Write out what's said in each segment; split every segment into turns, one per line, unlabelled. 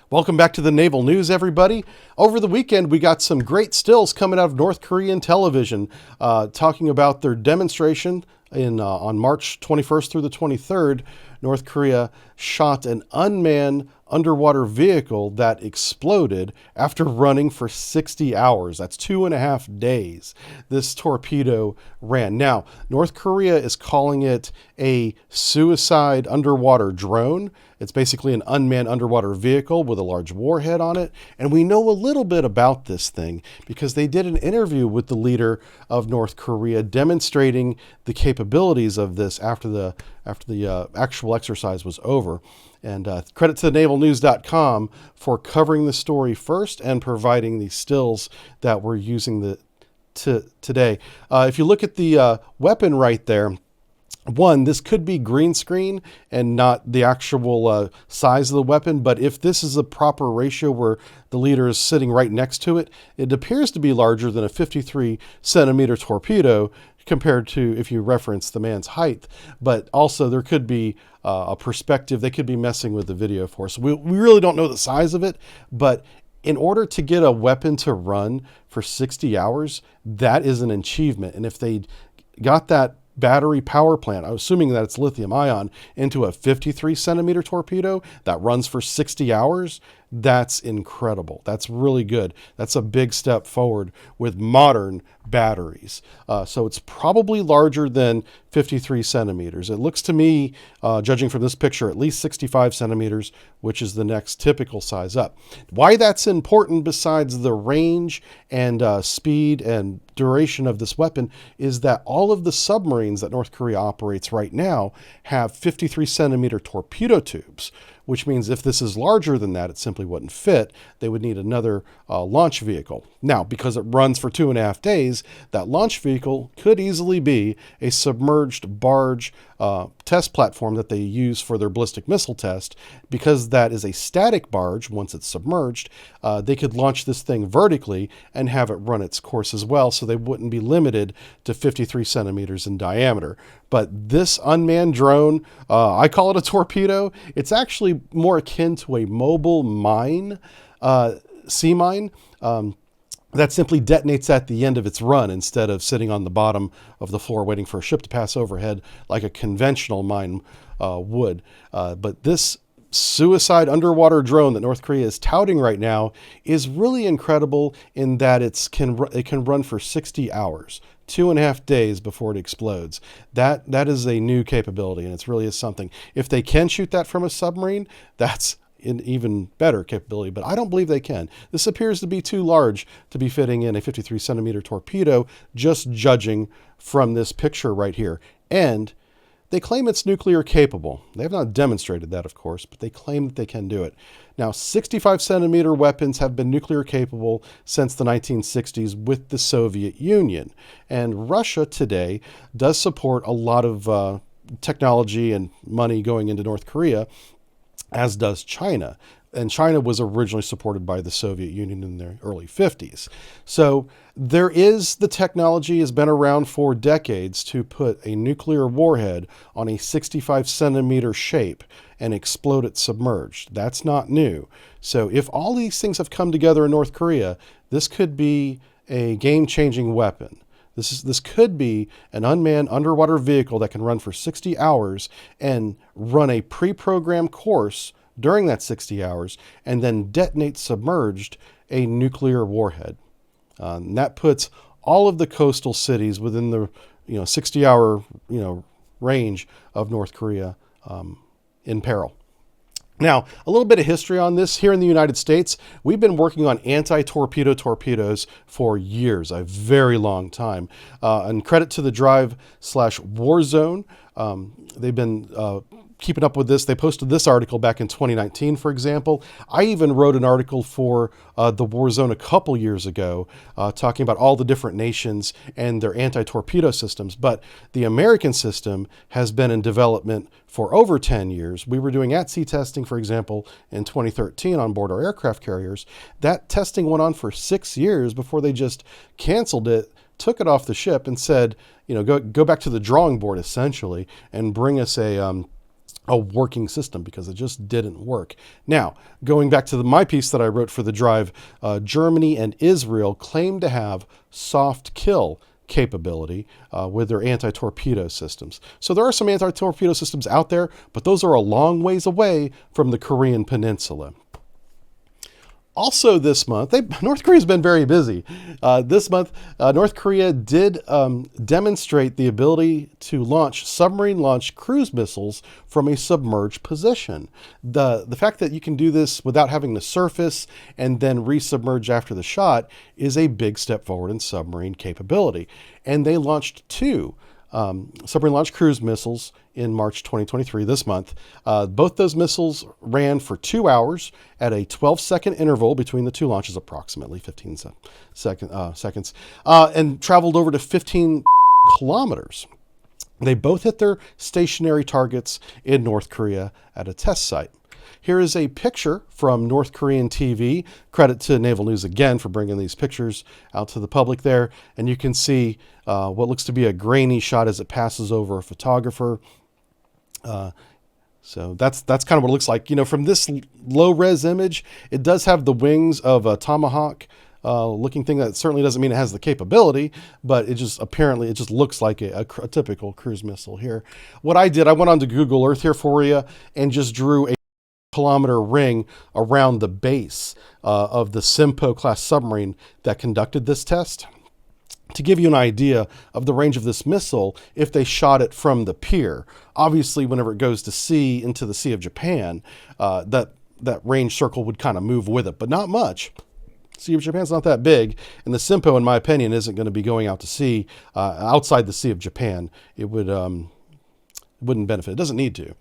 Welcome back to the Naval News, everybody. Over the weekend, we got some great stills coming out of North Korean television talking about their demonstration on March 21st through the 23rd. North Korea shot an unmanned underwater vehicle that exploded after running for 60 hours. That's 2.5 days. This torpedo ran. Now, North Korea is calling it a suicide underwater drone. It's basically an unmanned underwater vehicle with a large warhead on it. And we know a little bit about this thing because they did an interview with the leader of North Korea demonstrating the capabilities of this after the actual exercise was over. And credit to navalnews.com for covering the story first and providing the stills that we're using today. If you look at the weapon right there, one, this could be green screen and not the actual size of the weapon, but if this is a proper ratio where the leader is sitting right next to it, it appears to be larger than a 53 centimeter torpedo compared to if you reference the man's height. But also there could be a perspective. They could be messing with the video for us. We really don't know the size of it, but in order to get a weapon to run for 60 hours, that is an achievement. And if they got that battery power plant, I'm assuming that it's lithium ion, into a 53 centimeter torpedo that runs for 60 hours, that's incredible. That's really good. That's a big step forward with modern batteries. So it's probably larger than 53 centimeters. It looks to me, judging from this picture, at least 65 centimeters, which is the next typical size up. Why that's important besides the range and speed and duration of this weapon is that all of the submarines that North Korea operates right now have 53 centimeter torpedo tubes, which means if this is larger than that, it simply wouldn't fit. They would need another launch vehicle. Now, because it runs for 2.5 days, that launch vehicle could easily be a submerged barge test platform that they use for their ballistic missile test. Because that is a static barge, once it's submerged, they could launch this thing vertically and have it run its course as well, so they wouldn't be limited to 53 centimeters in diameter. But this unmanned drone, I call it a torpedo. It's actually more akin to a mobile mine, sea mine, that simply detonates at the end of its run instead of sitting on the bottom of the floor waiting for a ship to pass overhead like a conventional mine would. But this suicide underwater drone that North Korea is touting right now is really incredible in that it can run for 60 hours, 2.5 days before it explodes. That is a new capability, and it really is something. If they can shoot that from a submarine, that's an even better capability, but I don't believe they can. This appears to be too large to be fitting in a 53 centimeter torpedo, just judging from this picture right here. And they claim it's nuclear capable. They have not demonstrated that, of course, but they claim that they can do it. Now, 65 centimeter weapons have been nuclear capable since the 1960s with the Soviet Union. And Russia today does support a lot of technology and money going into North Korea, as does China. And China was originally supported by the Soviet Union in the early 50s. So the technology has been around for decades to put a nuclear warhead on a 65 centimeter shape and explode it submerged. That's not new. So if all these things have come together in North Korea, this could be a game-changing weapon. This could be an unmanned underwater vehicle that can run for 60 hours and run a pre-programmed course during that 60 hours and then detonate submerged a nuclear warhead. And that puts all of the coastal cities within the 60-hour range of North Korea in peril. Now, a little bit of history on this. Here in the United States, we've been working on anti-torpedo torpedoes for years, a very long time. And credit to the Drive/Warzone. They've been keeping up with this. They posted this article back in 2019, for example. I even wrote an article for the Warzone a couple years ago talking about all the different nations and their anti-torpedo systems. But the American system has been in development for over 10 years. We were doing at-sea testing, for example, in 2013 on board our aircraft carriers. That testing went on for 6 years before they just canceled it, took it off the ship and said, go back to the drawing board, essentially, and bring us a a working system because it just didn't work. Now, going back to my piece that I wrote for the Drive, Germany and Israel claim to have soft kill capability with their anti-torpedo systems. So there are some anti-torpedo systems out there, but those are a long ways away from the Korean Peninsula. Also this month, North Korea's been very busy. This month, North Korea did demonstrate the ability to launch submarine-launched cruise missiles from a submerged position. The fact that you can do this without having to surface and then resubmerge after the shot is a big step forward in submarine capability. And they launched two submarine-launched cruise missiles in March 2023, this month. Both those missiles ran for 2 hours at a 12-second interval between the two launches, approximately 15 seconds, and traveled over to 15 kilometers. They both hit their stationary targets in North Korea at a test site. Here is a picture from North Korean TV. Credit to Naval News again for bringing these pictures out to the public there. And you can see what looks to be a grainy shot as it passes over a photographer. So that's kind of what it looks like. You know, from this low-res image, it does have the wings of a Tomahawk looking thing. That certainly doesn't mean it has the capability, but it just looks like a typical cruise missile here. What I did, I went onto Google Earth here for you and just drew a kilometer ring around the base of the Simpo class submarine that conducted this test, to give you an idea of the range of this missile if they shot it from the pier. Obviously, whenever it goes to sea into the Sea of Japan, that range circle would kind of move with it, but not much. Sea of Japan's not that big, and the Simpo, in my opinion, isn't going to be going out to sea outside the Sea of Japan. It wouldn't benefit. It doesn't need to.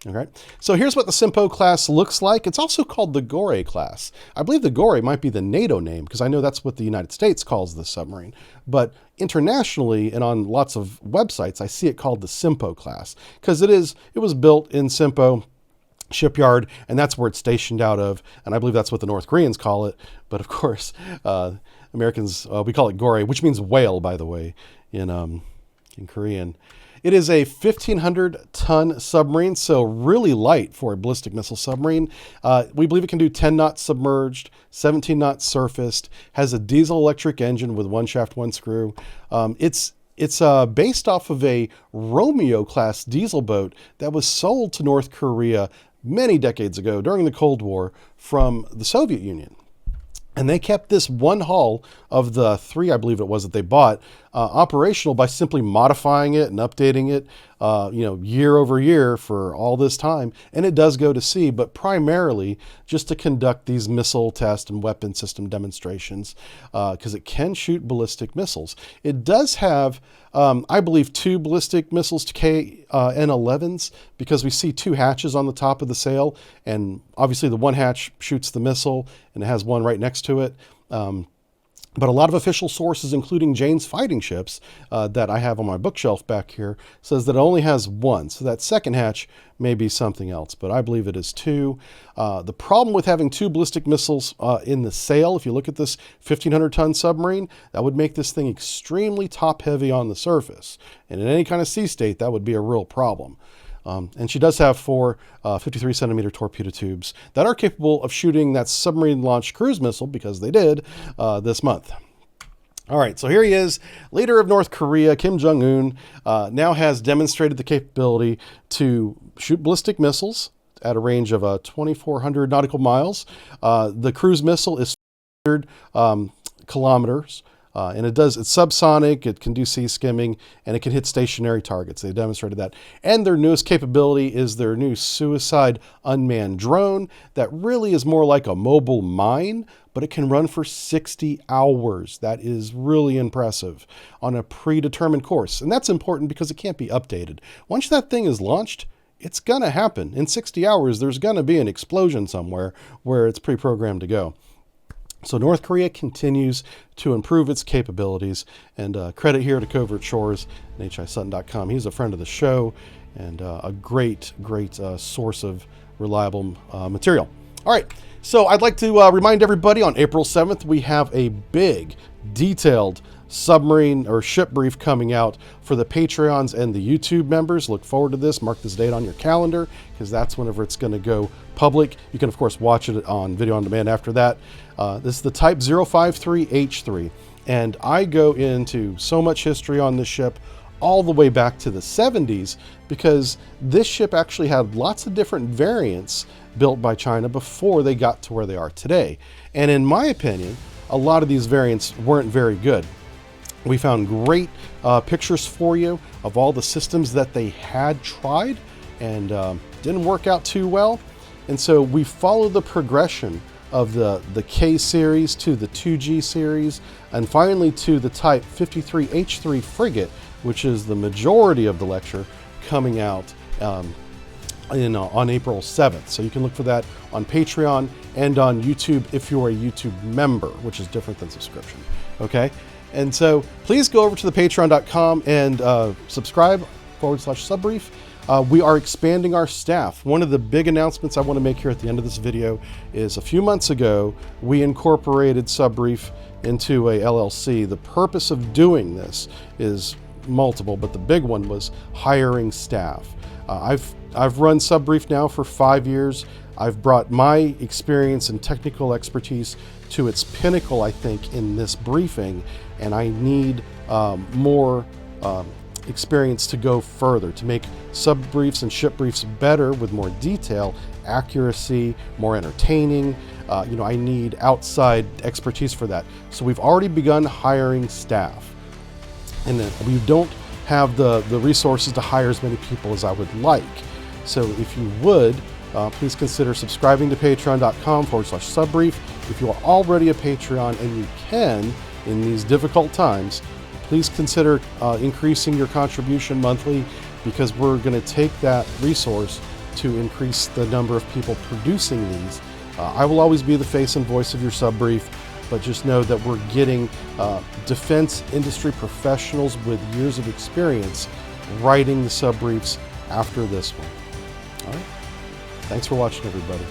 Okay, so here's what the Simpo class looks like. It's also called the Gore class. I believe the Gore might be the NATO name, because I know that's what the United States calls the submarine. But internationally and on lots of websites, I see it called the Simpo class, because it was built in Simpo shipyard, and that's where it's stationed out of, and I believe that's what the North Koreans call it. But of course, Americans, we call it Gore, which means whale, by the way, in Korean. It is a 1,500-ton submarine, so really light for a ballistic missile submarine. We believe it can do 10 knots submerged, 17 knots surfaced, has a diesel-electric engine with one shaft, one screw. It's based off of a Romeo-class diesel boat that was sold to North Korea many decades ago during the Cold War from the Soviet Union. And they kept this one hull of the three, I believe it was, that they bought operational by simply modifying it and updating it, year over year for all this time. And it does go to sea, but primarily just to conduct these missile test and weapon system demonstrations, because it can shoot ballistic missiles. It does have, I believe, 2 ballistic missiles to KN-11s, because we see 2 hatches on the top of the sail, and obviously the one hatch shoots the missile, and it has one right next to it. But a lot of official sources, including Jane's Fighting Ships, that I have on my bookshelf back here, says that it only has 1. So that second hatch may be something else, but I believe it is 2. The problem with having 2 ballistic missiles in the sail, if you look at this 1,500-ton submarine, that would make this thing extremely top-heavy on the surface. And in any kind of sea state, that would be a real problem. And she does have 4 53-centimeter torpedo tubes that are capable of shooting that submarine-launched cruise missile, because they did, this month. All right, so here he is, leader of North Korea, Kim Jong-un, now has demonstrated the capability to shoot ballistic missiles at a range of 2,400 nautical miles. The cruise missile is 100 kilometers. And it's subsonic, it can do sea skimming, and it can hit stationary targets. They demonstrated that. And their newest capability is their new Suicide unmanned drone that really is more like a mobile mine, but it can run for 60 hours. That is really impressive on a predetermined course. And that's important because it can't be updated. Once that thing is launched, it's going to happen. In 60 hours, there's going to be an explosion somewhere where it's pre-programmed to go. So North Korea continues to improve its capabilities, and credit here to Covert Shores and HISutton.com. He's a friend of the show and a great source of reliable material. All right, so I'd like to remind everybody on April 7th, we have a big, detailed submarine or ship brief coming out for the Patreons and the YouTube members. Look forward to this. Mark this date on your calendar, because that's whenever it's going to go public. You can, of course, watch it on video on demand after that. This is the Type 053H3, and I go into so much history on this ship, all the way back to the 70s, because this ship actually had lots of different variants built by China before they got to where they are today. And in my opinion, a lot of these variants weren't very good. We found great pictures for you of all the systems that they had tried and didn't work out too well. And so we followed the progression of the K series to the 2G series, and finally to the Type 53H3 frigate, which is the majority of the lecture, coming out on April 7th. So you can look for that on Patreon and on YouTube if you're a YouTube member, which is different than subscription. Okay? And so please go over to the patreon.com and subscribe /subbrief. We are expanding our staff. One of the big announcements I want to make here at the end of this video is a few months ago, we incorporated Subbrief into a LLC. The purpose of doing this is multiple, but the big one was hiring staff. I've run Subbrief now for 5 years. I've brought my experience and technical expertise to its pinnacle, I think, in this briefing, and I need more experience to go further, to make sub-briefs and ship briefs better with more detail, accuracy, more entertaining. I need outside expertise for that. So we've already begun hiring staff, and we don't have the resources to hire as many people as I would like. So if you would, please consider subscribing to patreon.com/subbrief. If you are already a Patreon and you can in these difficult times, please consider increasing your contribution monthly, because we're going to take that resource to increase the number of people producing these. I will always be the face and voice of your Subbrief, but just know that we're getting defense industry professionals with years of experience writing the Subbriefs after this one. All right. Thanks for watching, everybody.